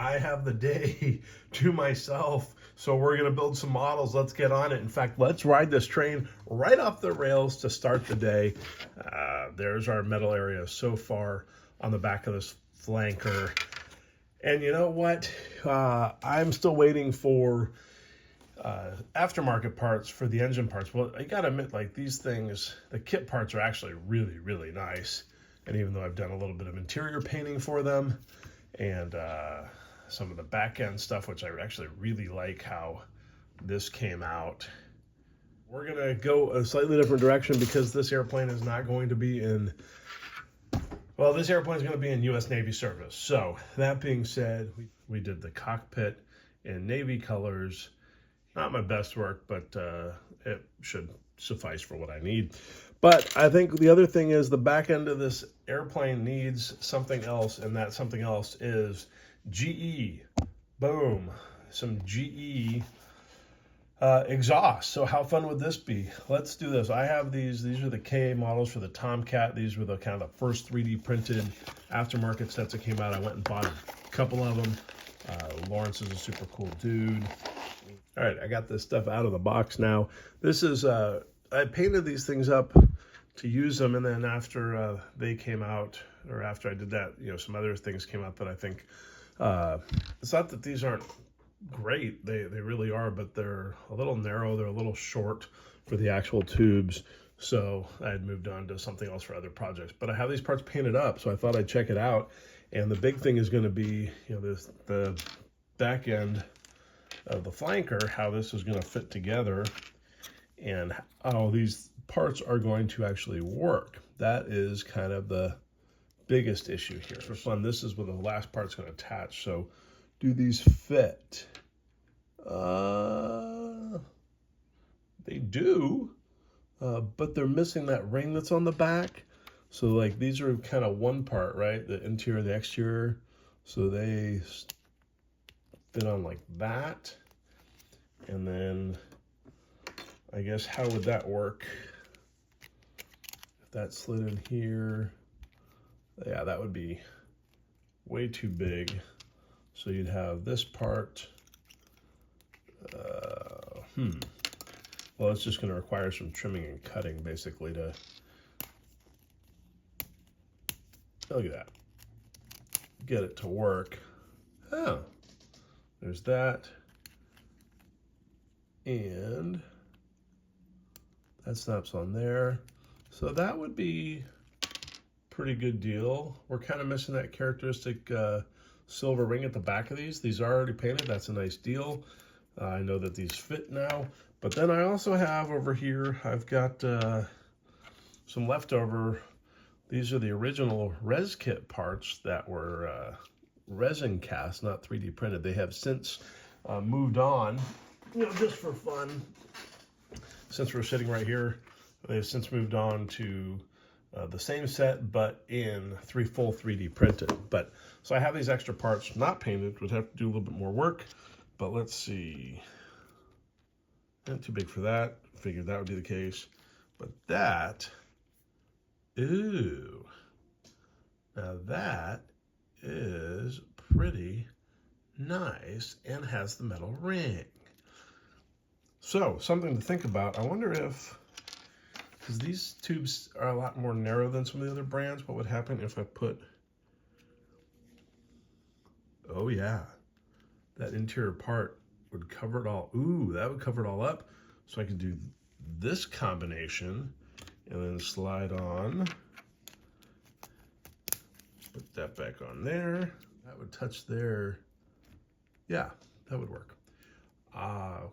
I have the day to myself, so we're gonna build some models. Let's get on it. In fact, let's ride this train right off the rails to start the day. There's our metal area so far on the back of this flanker. And you know what? I'm still waiting for aftermarket parts for the engine parts. Well, I gotta admit, like, these things, the kit parts are actually really, really nice. And even though I've done a little bit of interior painting for them and some of the back end stuff, which I actually really like how this came out, we're gonna go a slightly different direction because this airplane is not going to be in, well, this airplane is going to be in U.S. Navy service. So that being said, we did the cockpit in Navy colors. Not my best work, but it should suffice for what I need. But I think the other thing is the back end of this airplane needs something else, and that something else is GE. Boom. Some GE exhaust. So how fun would this be? Let's do this. I have these are the K models for the Tomcat. These were the kind of the first 3D printed aftermarket sets that came out. I went and bought a couple of them. Lawrence is a super cool dude. All right, I got this stuff out of the box now. This is I painted these things up to use them, and then after they came out, or after I did that, you know, some other things came out that I think it's not that these aren't great, they really are, but they're a little narrow, they're a little short for the actual tubes, so I had moved on to something else for other projects. But I have these parts painted up, so I thought I'd check it out. And the big thing is going to be, you know, the back end of the flanker, how this is going to fit together and how these parts are going to actually work. That is kind of the biggest issue here. For fun, this is where the last part's going to attach. So do these fit? They do, but they're missing that ring that's on the back. So like these are kind of one part, right? The interior, the exterior. So they fit on like that. And then I guess how would that work? If that slid in here, yeah, that would be way too big. So you'd have this part. Well, it's just going to require some trimming and cutting basically to, look at that, get it to work. Oh, there's that. And that snaps on there. So that would be pretty good deal. We're kind of missing that characteristic silver ring at the back of these. These are already painted. That's a nice deal. I know that these fit now. But then I also have over here, I've got some leftover. These are the original res kit parts that were resin cast, not 3D printed. They have since moved on, you know, just for fun. Since we're sitting right here, they've since moved on to the same set, but in full 3D printed. But so I have these extra parts not painted, would have to do a little bit more work. But let's see. Not too big for that. Figured that would be the case. But that, ooh, now that is pretty nice and has the metal ring. So something to think about. I wonder if, because these tubes are a lot more narrow than some of the other brands, what would happen if I put, oh yeah, that interior part would cover it all. Ooh, that would cover it all up. So I could do this combination and then slide on. Put that back on there. That would touch there. Yeah, that would work. Oh,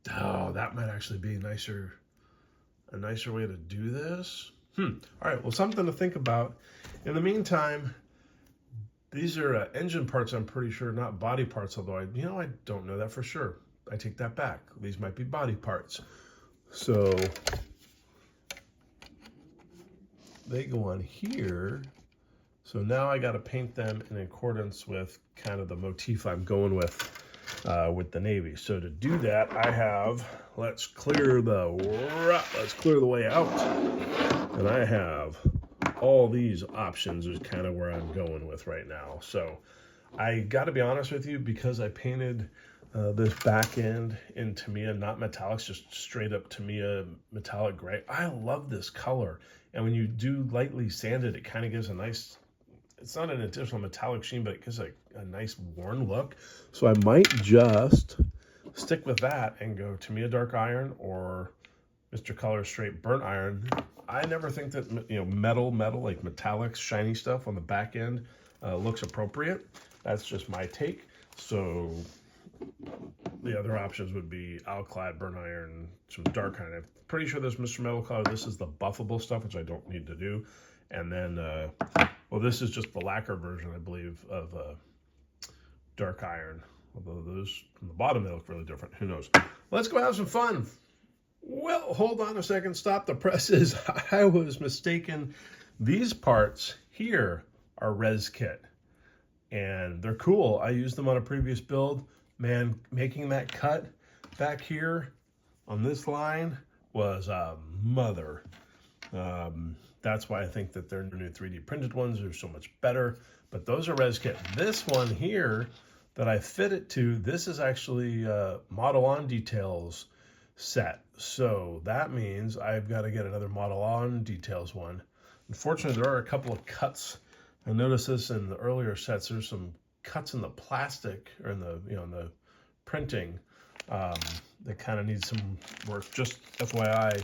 that might actually be a nicer way to do this. All right, well, something to think about. In the meantime, these are engine parts, I'm pretty sure, not body parts, although I don't know that for sure. I take that back. These might be body parts. So they go on here. So now I got to paint them in accordance with kind of the motif I'm going with the Navy. So to do that, I have, let's clear the way out. And I have all these options is kind of where I'm going with right now. So I got to be honest with you, because I painted this back end in Tamiya, not metallics, just straight up Tamiya metallic gray. I love this color. And when you do lightly sanded, it kind of gives a nice, it's not an additional metallic sheen, but it gives a nice worn look. So I might just stick with that and go Tamiya dark iron or Mr. Color straight burnt iron. I never think that, you know, metal like metallics, shiny stuff on the back end looks appropriate. That's just my take. So the other options would be alclad, burnt iron, some dark iron. I'm pretty sure this Mr. Metal Color, this is the buffable stuff, which I don't need to do. And then, well, this is just the lacquer version, I believe, of dark iron. Although those from the bottom, they look really different. Who knows? Let's go have some fun. Well, hold on a second. Stop the presses. I was mistaken. These parts here are res kit. And they're cool. I used them on a previous build. Man, making that cut back here on this line was a mother. That's why I think that their new 3D printed ones are so much better. But those are res kit. This one here that I fit it to, this is actually Model On Details set. So that means I've got to get another Model On Details one. Unfortunately, there are a couple of cuts. I noticed this in the earlier sets. There's some cuts in the plastic or in the, you know, in the printing that kind of needs some work. Just FYI,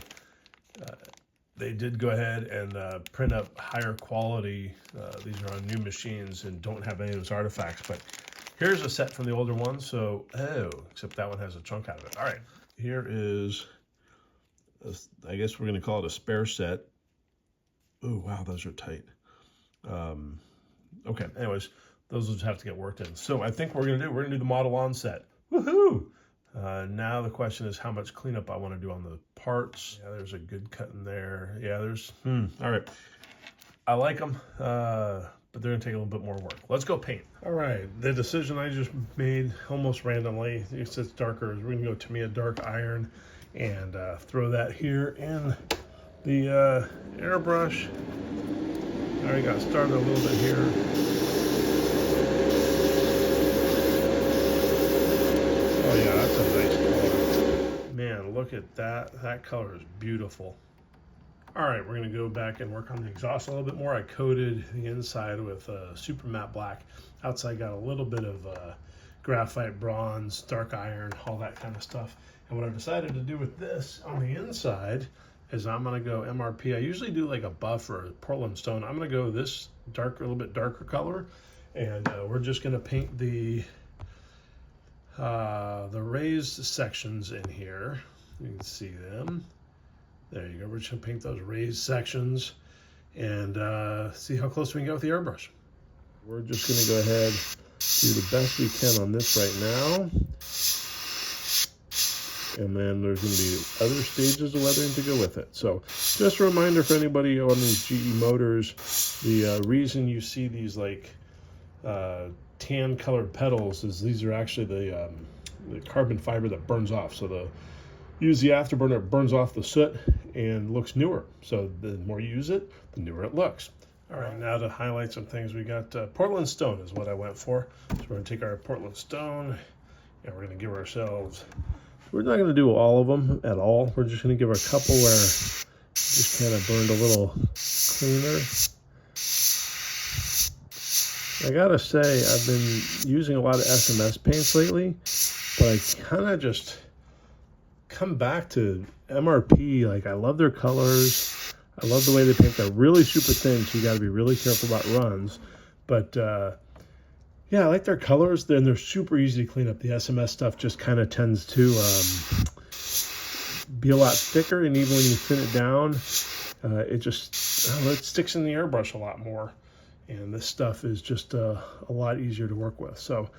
they did go ahead and print up higher quality. These are on new machines and don't have any of those artifacts. But here's a set from the older one. So, except that one has a chunk out of it. All right, here is, I guess we're going to call it a spare set. Oh, wow, those are tight. Okay, anyways, those will just have to get worked in. So I think we're gonna do the Model On set. Woohoo! Now the question is how much cleanup I want to do on the parts. Yeah, there's a good cut in there. Yeah, there's, all right. I like them, but they're gonna take a little bit more work. Let's go paint. All right, the decision I just made almost randomly, it's darker, is we're gonna go Tamiya dark iron and throw that here in the airbrush. I already got started a little bit here. Oh yeah, that's a nice color. Man, look at that. That color is beautiful. All right, we're gonna go back and work on the exhaust a little bit more. I coated the inside with super matte black. Outside got a little bit of graphite, bronze, dark iron, all that kind of stuff. And what I've decided to do with this on the inside is I'm gonna go MRP. I usually do like a buff or a Portland stone. I'm gonna go this dark, a little bit darker color, and we're just gonna paint the raised sections in here. You can see them. There you go. We're just gonna paint those raised sections and see how close we can get with the airbrush. We're just gonna go ahead, do the best we can on this right now. And then there's going to be other stages of weathering to go with it. So just a reminder for anybody on these GE motors, the reason you see these like tan colored pedals is these are actually the carbon fiber that burns off. So use the afterburner, it burns off the soot and looks newer. So the more you use it, the newer it looks. All right, now to highlight some things, we got Portland stone is what I went for. So we're going to take our Portland stone and we're going to give ourselves, we're not going to do all of them at all. We're just going to give a couple where just kind of burned a little cleaner. I got to say, I've been using a lot of SMS paints lately, but I kind of just come back to MRP. Like, I love their colors. I love the way they paint. They're really super thin, so you got to be really careful about runs. But yeah, I like their colors. Then they're super easy to clean up. The SMS stuff just kind of tends to be a lot thicker, and even when you thin it down, it just it sticks in the airbrush a lot more. And this stuff is just a lot easier to work with. So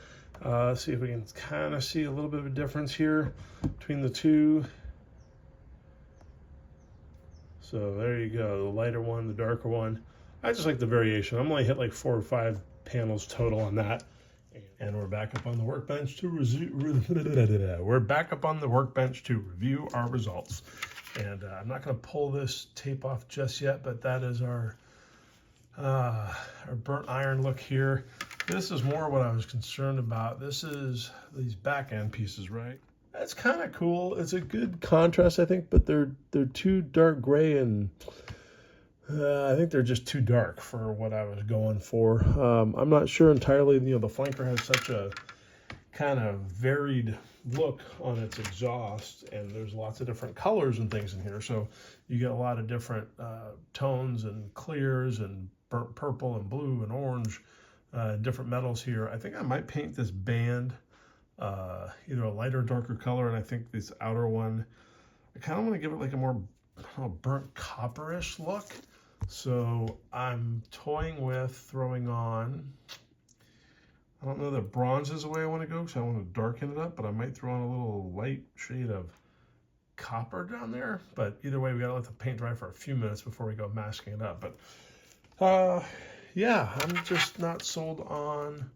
let's see if we can kind of see a little bit of a difference here between the two. So there you go, the lighter one, the darker one. I just like the variation. I'm only hit like 4 or 5 panels total on that. And we're back up on the workbench to review our results. And I'm not going to pull this tape off just yet, but that is our burnt iron look here. This is more what I was concerned about. This is these back end pieces, right? That's kind of cool. It's a good contrast, I think, but they're too dark gray, and I think they're just too dark for what I was going for. I'm not sure entirely. You know, the flanker has such a kind of varied look on its exhaust, and there's lots of different colors and things in here, so you get a lot of different tones and clears and burnt purple and blue and orange, different metals here. I think I might paint this band either a lighter or darker color, and I think this outer one, I kind of want to give it like a more burnt copperish look. So I'm toying with throwing on, I don't know that bronze is the way I want to go, because I want to darken it up, but I might throw on a little light shade of copper down there. But either way, we got to let the paint dry for a few minutes before we go masking it up. But yeah, I'm just not sold on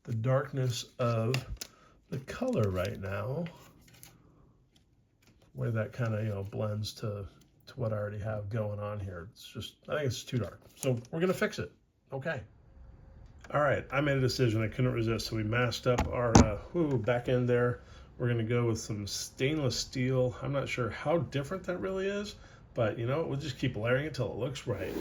the darkness of the color right now. The way that kind of, you know, blends to what I already have going on here. It's just, I think it's too dark. So we're going to fix it. Okay. All right, I made a decision. I couldn't resist, so we masked up our back end there. We're going to go with some stainless steel. I'm not sure how different that really is, but you know, we'll just keep layering it until it looks right.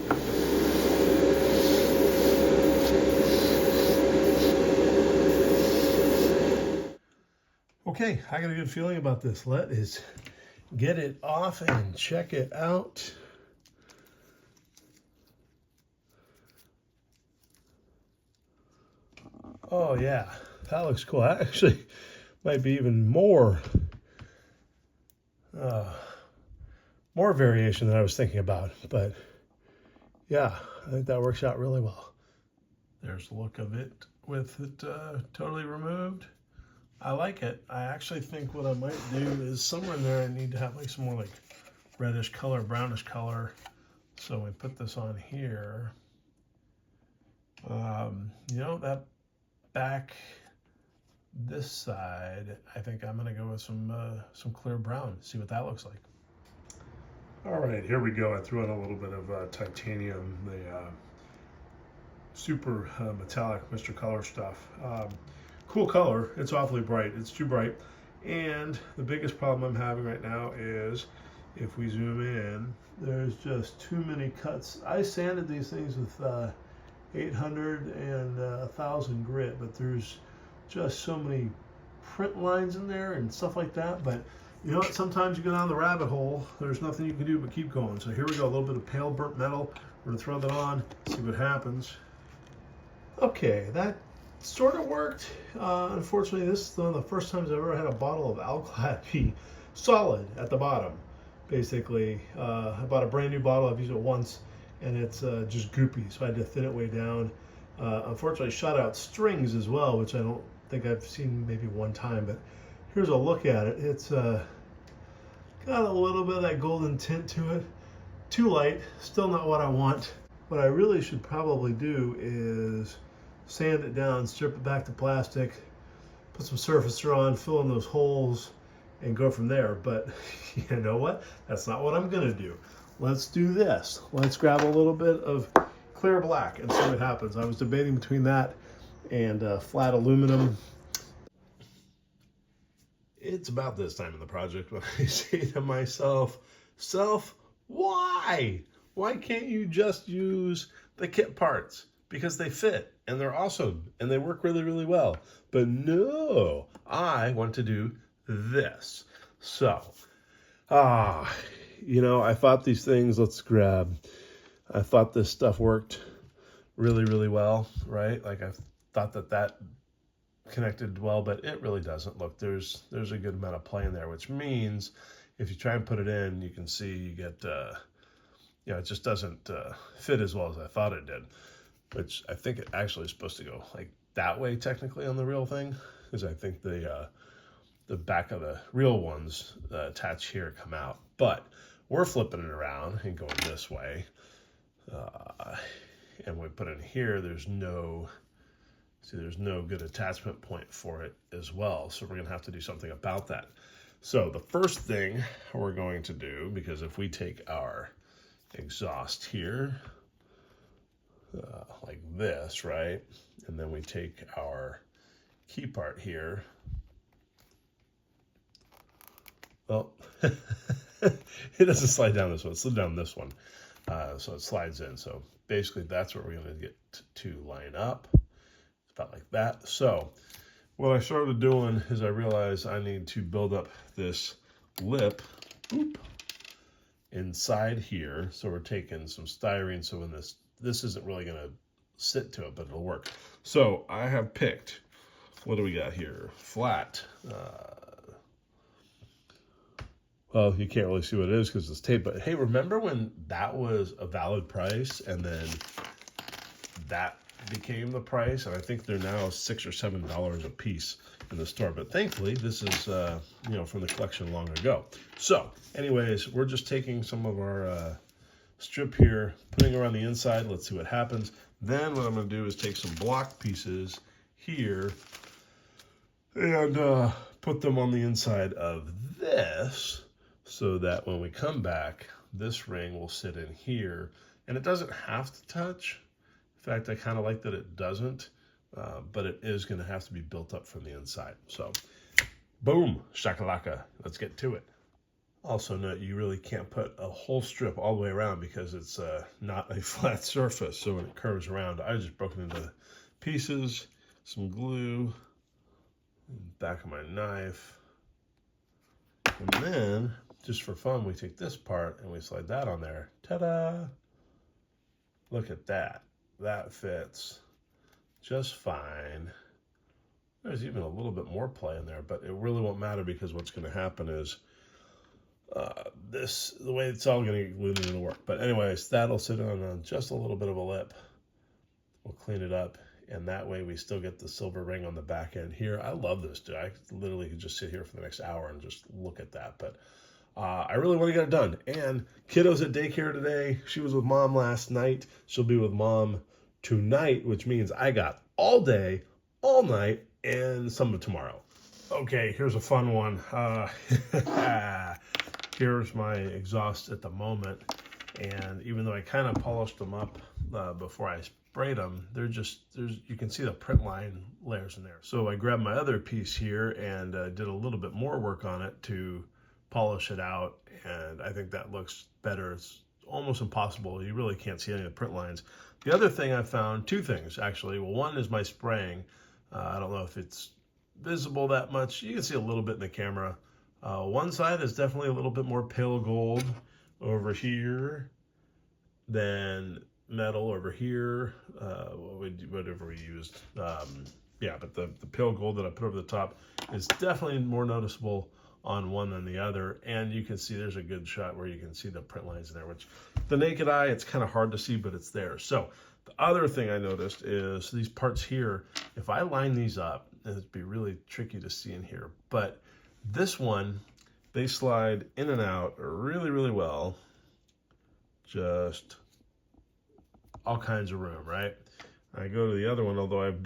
Okay, I got a good feeling about this. Let us get it off and check it out. Oh yeah, that looks cool. That actually might be even more variation than I was thinking about. But yeah, I think that works out really well. There's the look of it with it totally removed. I like it. I actually think what I might do is somewhere in there I need to have like some more like reddish color, brownish color. So we put this on here. You know, that back this side, I think I'm going to go with some clear brown, see what that looks like. All right, here we go. I threw in a little bit of titanium, the super metallic Mr. Color stuff. Cool color. It's awfully bright. It's too bright. And the biggest problem I'm having right now is if we zoom in, there's just too many cuts. I sanded these things with 800 and 1000 grit, but there's just so many print lines in there and stuff like that. But you know what, sometimes you go down the rabbit hole, there's nothing you can do but keep going. So here we go, a little bit of pale burnt metal. We're gonna throw that on, see what happens. Okay, that sort of worked. Unfortunately, this is one of the first times I've ever had a bottle of alkali be solid at the bottom. Basically, I bought a brand new bottle, I've used it once, and it's just goopy, so I had to thin it way down. Unfortunately, shot out strings as well, which I don't think I've seen maybe one time, but here's a look at it. It's got a little bit of that golden tint to it. Too light, still not what I want. What I really should probably do is sand it down, strip it back to plastic, put some surfacer on, fill in those holes, and go from there. But you know what? That's not what I'm gonna do. Let's do this. Let's grab a little bit of clear black and see what happens. I was debating between that and flat aluminum. It's about this time in the project when I say to myself, why? Why can't you just use the kit parts? Because they fit and they're awesome and they work really, really well. But no, I want to do this. So, you know, I thought these things, I thought this stuff worked really, really well, right? Like I thought that connected well, but it really doesn't. Look, there's a good amount of play in there, which means if you try and put it in, you can see you get, you know, it just doesn't fit as well as I thought it did, which I think it actually is supposed to go like that way technically on the real thing, because I think the back of the real ones attached here come out, but we're flipping it around and going this way. And we put it in here, there's no good attachment point for it as well. So we're gonna have to do something about that. So the first thing we're going to do, because if we take our exhaust here, like this, right? And then we take our key part here. Well, it doesn't slide down this one, it slid down this one. So it slides in. So basically that's what we're going to get to line up. It's about like that. So what I started doing is I realized I need to build up this lip inside here. So we're taking some styrene. So when this isn't really going to sit to it, but it'll work. So I have picked, what do we got here? Flat. Well, you can't really see what it is because it's tape, but hey, remember when that was a valid price and then that became the price? And I think they're now $6 or $7 a piece in the store, but thankfully this is, you know, from the collection long ago. So anyways, we're just taking some of our strip here, putting it around the inside. Let's see what happens. Then what I'm going to do is take some block pieces here and put them on the inside of this, so that when we come back, this ring will sit in here, and it doesn't have to touch. In fact, I kind of like that it doesn't, but it is going to have to be built up from the inside. So, boom, shakalaka, let's get to it. Also note, you really can't put a whole strip all the way around because it's not a flat surface. So when it curves around, I just broke it into pieces, some glue, back of my knife, and then, just for fun, we take this part and we slide that on there. Ta-da! Look at that. That fits just fine. There's even a little bit more play in there, but it really won't matter because what's going to happen is the way it's all going to work. But anyways, that'll sit on just a little bit of a lip. We'll clean it up, and that way we still get the silver ring on the back end here. I love this, dude. I literally could just sit here for the next hour and just look at that. But I really want to get it done. And kiddo's at daycare today. She was with mom last night. She'll be with mom tonight, which means I got all day, all night, and some of tomorrow. Okay, here's a fun one. Here's my exhaust at the moment. And even though I kind of polished them up before I sprayed them, you can see the print line layers in there. So I grabbed my other piece here and did a little bit more work on it to polish it out, and I think that looks better. It's almost impossible. You really can't see any of the print lines. The other thing I found, two things actually. Well, one is my spraying. I don't know if it's visible that much. You can see a little bit in the camera. One side is definitely a little bit more pale gold over here than metal over here, whatever we used. Yeah, but the pale gold that I put over the top is definitely more noticeable on one than the other, and you can see there's a good shot where you can see the print lines in there, which the naked eye, it's kind of hard to see, but it's there. So the other thing I noticed is these parts here, if I line these up, it'd be really tricky to see in here, but this one, they slide in and out really, really well. Just all kinds of room, right? I go to the other one, although I've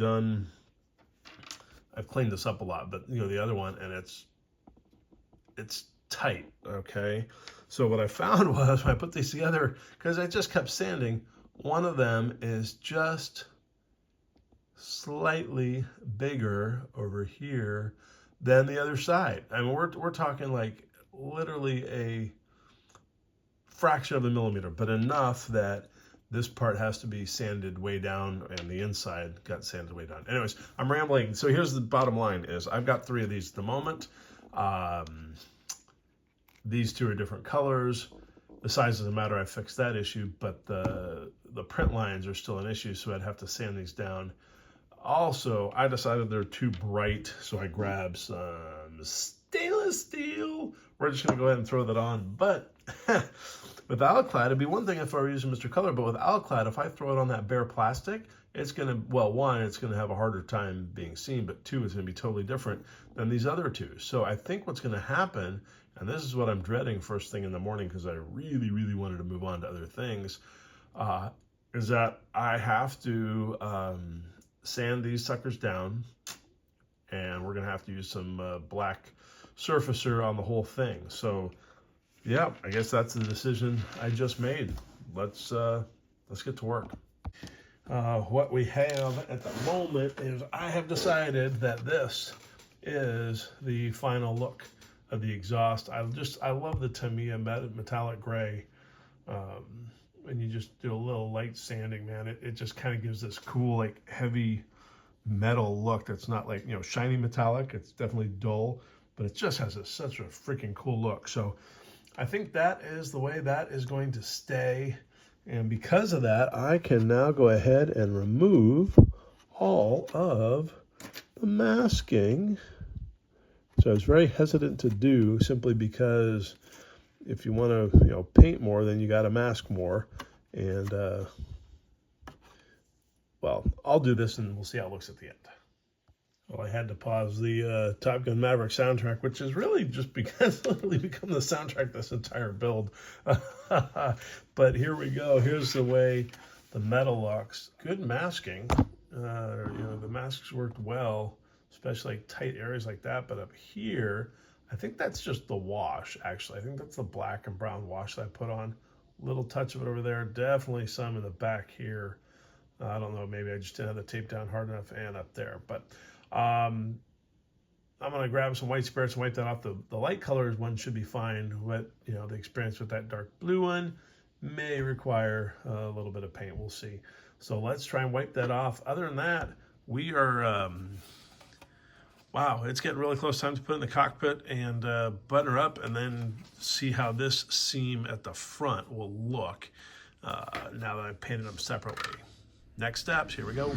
cleaned this up a lot, but you know, the other one, and it's tight, okay? So what I found was when I put these together, because I just kept sanding, one of them is just slightly bigger over here than the other side. I mean, we're talking like literally a fraction of a millimeter, but enough that this part has to be sanded way down and the inside got sanded way down. Anyways, I'm rambling. So here's the bottom line is I've got 3 of these at the moment. These 2 are different colors. The size doesn't matter, I fixed that issue, but the print lines are still an issue, so I'd have to sand these down. Also, I decided they're too bright, so I grabbed some stainless steel. We're just gonna go ahead and throw that on, but with Alclad, it'd be one thing if I were using Mr. Color, but with Alclad, if I throw it on that bare plastic, it's gonna, well, 1, it's gonna have a harder time being seen, but 2, it's gonna be totally different than these other 2. So I think what's gonna happen, and this is what I'm dreading first thing in the morning because I really, really wanted to move on to other things, is that I have to sand these suckers down, and we're gonna have to use some black surfacer on the whole thing. So yeah, I guess that's the decision I just made. Let's get to work. What we have at the moment is I have decided that this is the final look of the exhaust. I love the Tamiya metallic gray. And you just do a little light sanding, man. It just kind of gives this cool, like, heavy metal look that's not like, you know, shiny metallic. It's definitely dull, but it just has such a freaking cool look. So I think that is the way that is going to stay. And because of that, I can now go ahead and remove all of the masking. So I was very hesitant to do, simply because if you want to, you know, paint more, then you got to mask more. And well, I'll do this and we'll see how it looks at the end. Well, I had to pause the Top Gun Maverick soundtrack, which is really just because literally become the soundtrack this entire build. But here we go. Here's the way the metal looks. Good masking. You know, the masks worked well, especially like tight areas like that. But up here, I think that's just the wash, actually. I think that's the black and brown wash that I put on. Little touch of it over there. Definitely some in the back here. I don't know, maybe I just didn't have the tape down hard enough, and up there. But I'm going to grab some white spirits and wipe that off. The light colors one should be fine, but, you know, the experience with that dark blue one may require a little bit of paint. We'll see. So let's try and wipe that off. Other than that, we are... wow, it's getting really close. Time to put in the cockpit and button her up, and then see how this seam at the front will look now that I've painted them separately. Next steps, here we go.